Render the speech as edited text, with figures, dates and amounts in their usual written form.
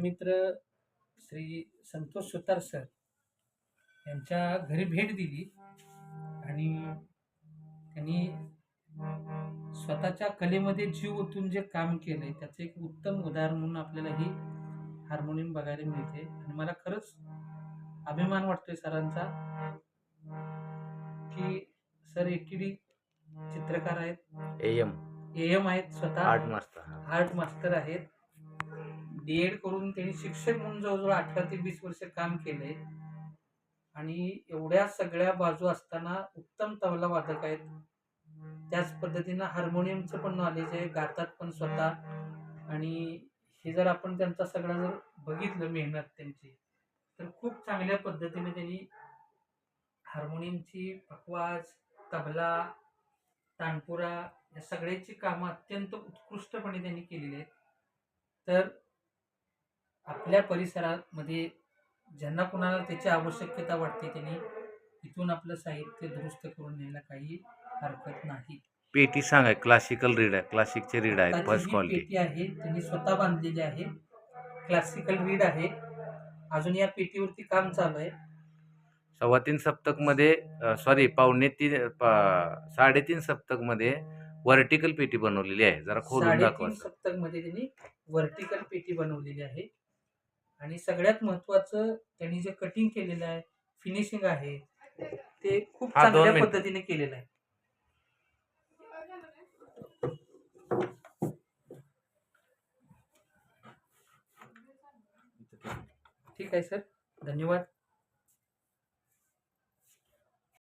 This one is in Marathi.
मित्र श्री संतोष सुतार सर यांच्या घरी भेट दिली आणि त्यांनी स्वतःच्या कलेमध्ये जीव ओतून जे काम केलंय त्याचं एक उत्तम उदाहरण म्हणून आपल्याला ही हार्मोनियम बघायला मिळते. आणि मला खरंच अभिमान वाटतोय सरांचा की सर एटीडी चित्रकार आहेत, एएम आहेत, स्वतः आर्ट मास्टर आहेत. डीएड करून त्यांनी शिक्षक म्हणून जवळजवळ 18 ते 20 वर्ष काम केलंय. आणि एवढ्या सगळ्या बाजू असताना उत्तम तबला वादक आहेत. त्याच पद्धतीनं हार्मोनियमचं पण नॉलेज आहे, गातात पण स्वतः. आणि हे जर आपण त्यांचा सगळा जर बघितलं मेहनत त्यांची, तर खूप चांगल्या पद्धतीने त्यांनी हार्मोनियमची पखवाज, तबला, तानपुरा या सगळ्याची कामं अत्यंत उत्कृष्टपणे त्यांनी केलेली आहेत. तर आपल्या परिसरामध्ये ज्यांना कुणाला त्याची आवश्यकता वाटते त्यांनी इथून आपलं साहित्य दुरुस्त करून न्यायला काही हरकत नाही. पेटी सांगा, क्लासिकल रीड आहे, क्लासिकचे रीड आहेत, फर्स्ट क्वालिटी पेटी आहे, त्यांनी स्वतः बांधलेली आहे, क्लासिकल रीड आहे. अजून या पेटीवरती काम चालू आहे. 3.25 सप्तक मध्ये सॉरी 3.5 सप्तक मध्ये व्हर्टिकल पेटी बनवलेली आहे. जरा खोलून दाखवा. 3.5 सप्तक मध्ये त्यांनी व्हर्टिकल पेटी बनवलेली आहे. आणि सगळ्यात महत्वाचं त्यांनी जे कटिंग केलेलं आहे, फिनिशिंग आहे, ते खूप चांगल्या पद्धतीने केलेलं आहे. ठीक आहे सर, धन्यवाद.